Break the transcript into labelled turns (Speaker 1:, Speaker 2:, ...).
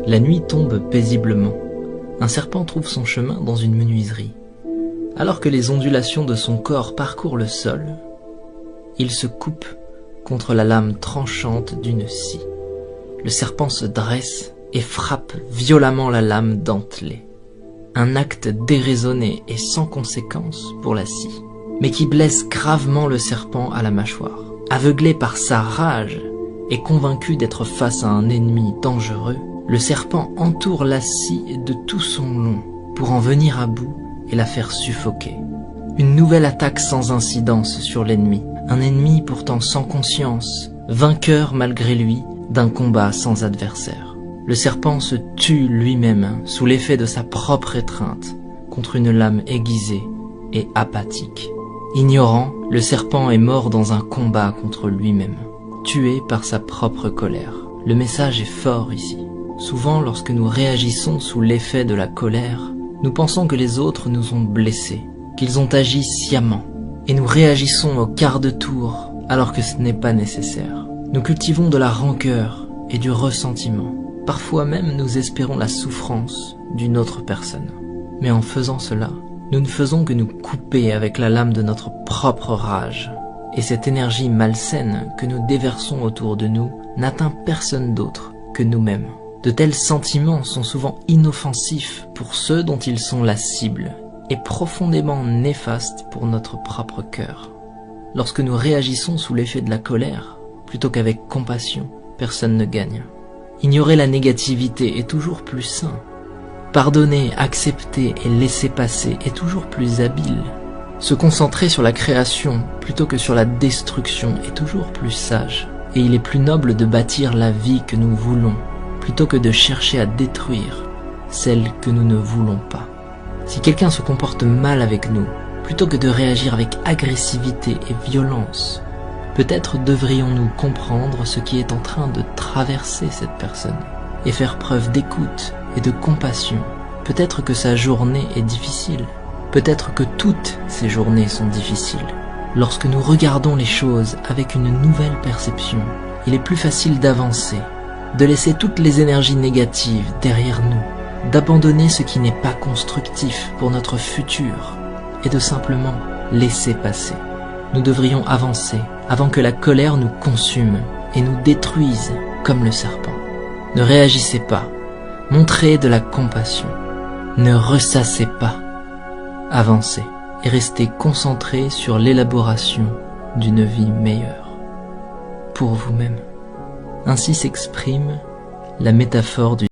Speaker 1: La nuit tombe paisiblement. Un serpent trouve son chemin dans une menuiserie. Alors que les ondulations de son corps parcourent le sol, il se coupe contre la lame tranchante d'une scie. Le serpent se dresse et frappe violemment la lame dentelée. Un acte déraisonné et sans conséquence pour la scie, mais qui blesse gravement le serpent à la mâchoire. Aveuglé par sa rage et convaincu d'être face à un ennemi dangereux, le serpent entoure la scie de tout son long pour en venir à bout et la faire suffoquer. Une nouvelle attaque sans incidence sur l'ennemi, un ennemi pourtant sans conscience, vainqueur malgré lui d'un combat sans adversaire. Le serpent se tue lui-même sous l'effet de sa propre étreinte contre une lame aiguisée et apathique. Ignorant, le serpent est mort dans un combat contre lui-même, tué par sa propre colère. Le message est fort ici. Souvent, lorsque nous réagissons sous l'effet de la colère, nous pensons que les autres nous ont blessés, qu'ils ont agi sciemment, et nous réagissons au quart de tour alors que ce n'est pas nécessaire. Nous cultivons de la rancœur et du ressentiment. Parfois même nous espérons la souffrance d'une autre personne. Mais en faisant cela, nous ne faisons que nous couper avec la lame de notre propre rage. Et cette énergie malsaine que nous déversons autour de nous n'atteint personne d'autre que nous-mêmes. De tels sentiments sont souvent inoffensifs pour ceux dont ils sont la cible et profondément néfastes pour notre propre cœur. Lorsque nous réagissons sous l'effet de la colère, plutôt qu'avec compassion, personne ne gagne. Ignorer la négativité est toujours plus sain. Pardonner, accepter et laisser passer est toujours plus habile. Se concentrer sur la création plutôt que sur la destruction est toujours plus sage. Et il est plus noble de bâtir la vie que nous voulons, plutôt que de chercher à détruire celle que nous ne voulons pas. Si quelqu'un se comporte mal avec nous, plutôt que de réagir avec agressivité et violence, peut-être devrions-nous comprendre ce qui est en train de traverser cette personne et faire preuve d'écoute et de compassion. Peut-être que sa journée est difficile. Peut-être que toutes ces journées sont difficiles. Lorsque nous regardons les choses avec une nouvelle perception, il est plus facile d'avancer, de laisser toutes les énergies négatives derrière nous, d'abandonner ce qui n'est pas constructif pour notre futur et de simplement laisser passer. Nous devrions avancer avant que la colère nous consume et nous détruise comme le serpent. Ne réagissez pas, montrez de la compassion, ne ressassez pas, avancez et restez concentrés sur l'élaboration d'une vie meilleure pour vous-même. Ainsi s'exprime la métaphore du